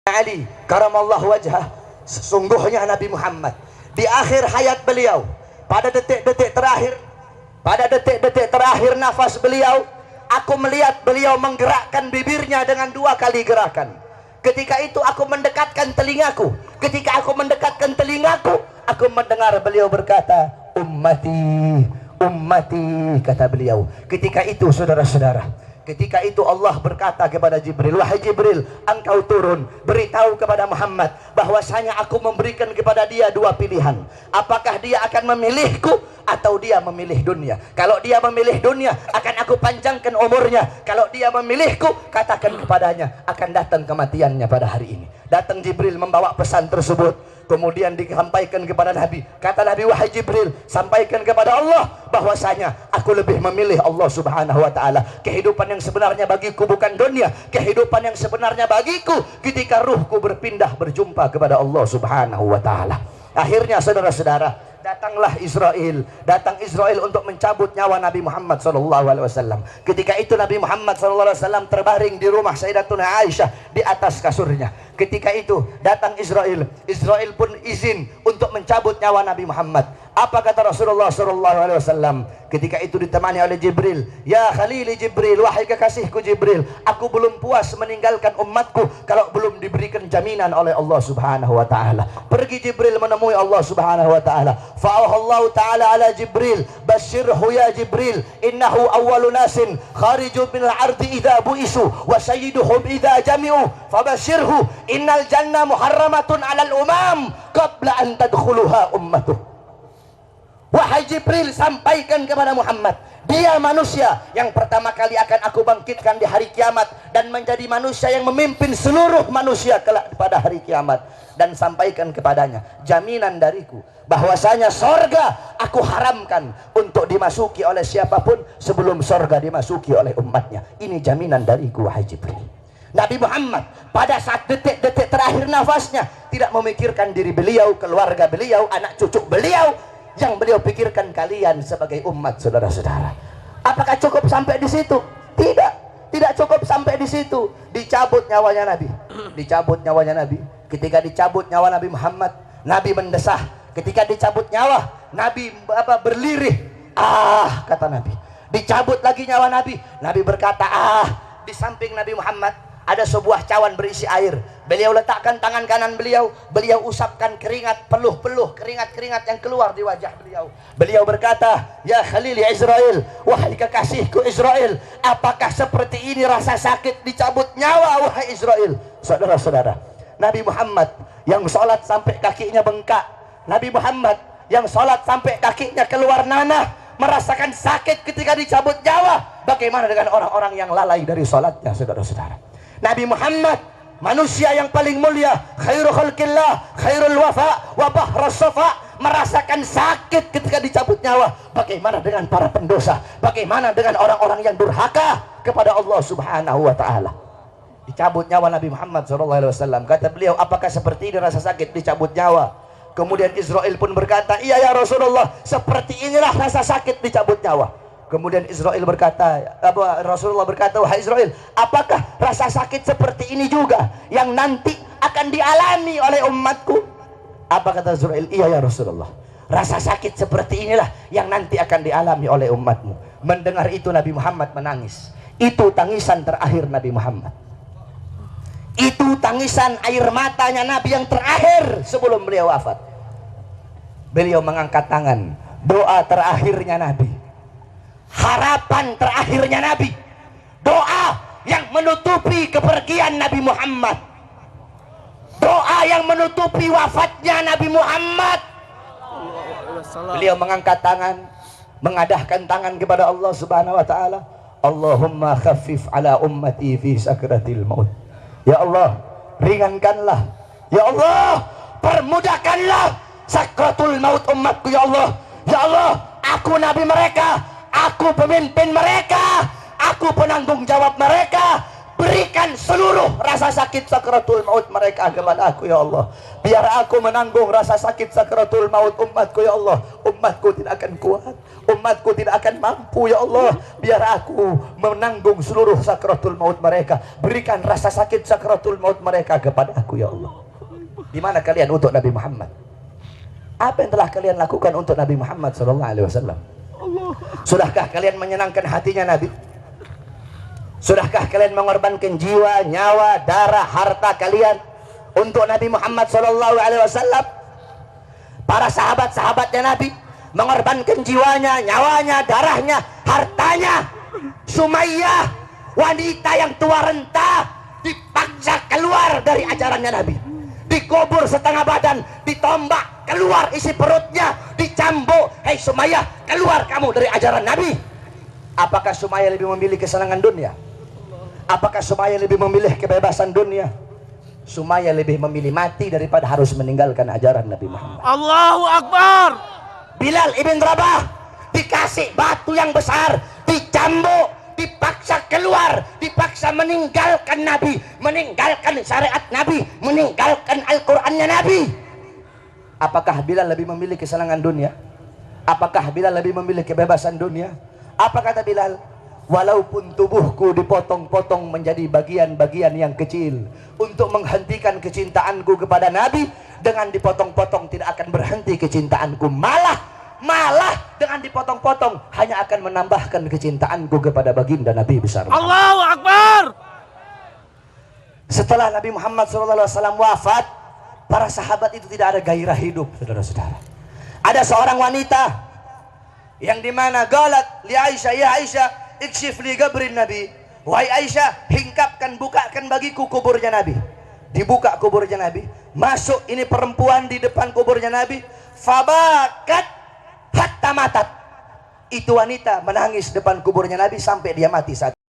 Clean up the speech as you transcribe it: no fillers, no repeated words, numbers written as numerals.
Ali karamallahu wajhah, sesungguhnya Nabi Muhammad di akhir hayat beliau, pada detik-detik terakhir nafas beliau, aku melihat beliau menggerakkan bibirnya dengan 2 kali gerakan. Ketika itu aku mendekatkan telingaku. Ketika aku mendekatkan telingaku, aku mendengar beliau berkata, ummati, ummati, kata beliau. Ketika itu saudara-saudara, ketika itu Allah berkata kepada Jibril, wahai Jibril, engkau turun, beritahu kepada Muhammad bahwasanya aku memberikan kepada dia 2 pilihan. Apakah dia akan memilihku atau dia memilih dunia? Kalau dia memilih dunia, akan aku panjangkan umurnya. Kalau dia memilihku, katakan kepadanya akan datang kematiannya pada hari ini. Datang Jibril membawa pesan tersebut, kemudian disampaikan kepada Nabi. Kata Nabi, wahai Jibril, sampaikan kepada Allah bahwasanya aku lebih memilih Allah subhanahu wa ta'ala. Kehidupan yang sebenarnya bagiku bukan dunia. Kehidupan yang sebenarnya bagiku ketika ruhku berpindah berjumpa kepada Allah subhanahu wa ta'ala. Akhirnya saudara-saudara, datang Israel untuk mencabut nyawa Nabi Muhammad SAW. Ketika itu Nabi Muhammad SAW terbaring di rumah Sayyidatuna Aisyah di atas kasurnya. Ketika itu datang Israel pun izin untuk mencabut nyawa Nabi Muhammad. Apa kata Rasulullah SAW? Ketika itu ditemani oleh Jibril, ya Khalili Jibril, wahai kekasihku Jibril, aku belum puas meninggalkan umatku kalau belum diberikan jaminan oleh Allah subhanahu wa ta'ala. Pergi Jibril menemui Allah subhanahu wa ta'ala. Fa'auhallahu ta'ala ala Jibril, basyirhu ya Jibril, innahu awwalu nasin khariju minal ardi idha bu'isu wa sayyiduhum idha jami'u fabasyirhu innal jannah muharramatun alal umam qabla an tadkhuluha ummatuh. Wahai Jibril, sampaikan kepada Muhammad, dia manusia yang pertama kali akan aku bangkitkan di hari kiamat dan menjadi manusia yang memimpin seluruh manusia kelak pada hari kiamat. Dan sampaikan kepadanya jaminan dariku bahwasanya sorga aku haramkan untuk dimasuki oleh siapapun sebelum sorga dimasuki oleh umatnya. Ini jaminan dariku wahai Jibril. Nabi Muhammad pada saat detik-detik terakhir nafasnya tidak memikirkan diri beliau, keluarga beliau, anak cucu beliau. Yang beliau pikirkan kalian sebagai umat, saudara-saudara. Apakah cukup sampai di situ? Tidak cukup sampai di situ. Dicabut nyawanya Nabi. Dicabut nyawanya Nabi. Ketika dicabut nyawa Nabi Muhammad, Nabi mendesah. Ketika dicabut nyawa, Nabi berlirih. Ah, kata Nabi. Dicabut lagi nyawa Nabi. Nabi berkata, ah. Di samping Nabi Muhammad ada sebuah cawan berisi air. Beliau letakkan tangan kanan beliau, beliau usapkan keringat, peluh-peluh keringat-keringat yang keluar di wajah beliau. Beliau berkata, ya Khalil ya Israel, wahai kekasihku Israel, apakah seperti ini rasa sakit dicabut nyawa wahai Israel? Saudara-saudara, Nabi Muhammad yang sholat sampai kakinya bengkak, Nabi Muhammad yang sholat sampai kakinya keluar nanah, merasakan sakit ketika dicabut nyawa. Bagaimana dengan orang-orang yang lalai dari sholatnya, saudara-saudara? Nabi Muhammad, manusia yang paling mulia, khairul khalqillah, khairul wafa wa bahrus safa, merasakan sakit ketika dicabut nyawa. Bagaimana dengan para pendosa? Bagaimana dengan orang-orang yang durhaka kepada Allah subhanahu wa ta'ala? Dicabut nyawa Nabi Muhammad SAW. Kata beliau, apakah seperti ini rasa sakit dicabut nyawa? Kemudian Israel pun berkata, iya ya Rasulullah, seperti inilah rasa sakit dicabut nyawa. Kemudian Rasulullah berkata, wahai Israel, apakah rasa sakit seperti ini juga yang nanti akan dialami oleh umatku? Apa kata Israel? Iya ya Rasulullah, rasa sakit seperti inilah yang nanti akan dialami oleh umatmu. Mendengar itu Nabi Muhammad menangis. Itu tangisan terakhir Nabi Muhammad. Itu tangisan air matanya Nabi yang terakhir sebelum beliau wafat. Beliau mengangkat tangan, doa terakhirnya Nabi, harapan terakhirnya Nabi, doa yang menutupi kepergian Nabi Muhammad, doa yang menutupi wafatnya Nabi Muhammad. Beliau mengangkat tangan, mengadahkan tangan kepada Allah subhanahu wa ta'ala. Allahumma khaffif ala ummati fi sakratil maut. Ya Allah, ringankanlah. Ya Allah, permudahkanlah sakratul maut umatku. Ya Allah, ya Allah, aku nabi mereka, aku pemimpin mereka, aku penanggung jawab mereka. berikan seluruh rasa sakit sakratul maut mereka kepada aku ya Allah. Biar aku menanggung rasa sakit sakratul maut umatku ya Allah. Umatku tidak akan kuat, umatku tidak akan mampu ya Allah. Biar aku menanggung seluruh sakratul maut mereka. Berikan rasa sakit sakratul maut mereka kepada aku ya Allah. Di mana kalian untuk Nabi Muhammad? Apa yang telah kalian lakukan untuk Nabi Muhammad SAW? Sudahkah kalian menyenangkan hatinya Nabi? Sudahkah kalian mengorbankan jiwa, nyawa, darah, harta kalian untuk Nabi Muhammad SAW? Para sahabat-sahabatnya Nabi mengorbankan jiwanya, nyawanya, darahnya, hartanya. Sumayyah, wanita yang tua renta, dipaksa keluar dari ajarannya Nabi. Dikubur setengah badan, ditombak, keluar isi perutnya, dicambuk. Hei Sumayyah, keluar kamu dari ajaran Nabi. Apakah Sumayyah lebih memilih kesenangan dunia? Apakah Sumayyah lebih memilih kebebasan dunia? Sumayyah lebih memilih mati daripada harus meninggalkan ajaran Nabi Muhammad. Allahu Akbar. Bilal ibn Rabah dikasih batu yang besar, dicambuk, dipaksa keluar, dipaksa meninggalkan Nabi, meninggalkan syariat Nabi, meninggalkan Al-Qur'annya Nabi. Apakah Bilal lebih memilih kesenangan dunia? Apakah Bilal lebih memilih kebebasan dunia? Apa kata Bilal? Walaupun tubuhku dipotong-potong menjadi bagian-bagian yang kecil untuk menghentikan kecintaanku kepada Nabi, dengan dipotong-potong tidak akan berhenti kecintaanku, malah dengan dipotong-potong hanya akan menambahkan kecintaanku kepada baginda Nabi besar. Allahu Akbar. Setelah Nabi Muhammad SAW wafat, para sahabat itu tidak ada gairah hidup, saudara-saudara. Ada seorang wanita yang dimana galat li Aisyah, ya Aisyah, ikshif li gabrin Nabi. Wahai Aisyah, hingkapkan, bukakan bagiku kuburnya Nabi. Dibuka kuburnya Nabi, masuk ini perempuan di depan kuburnya Nabi. Fabakat hatta matat. Itu wanita menangis depan kuburnya Nabi sampai dia mati saat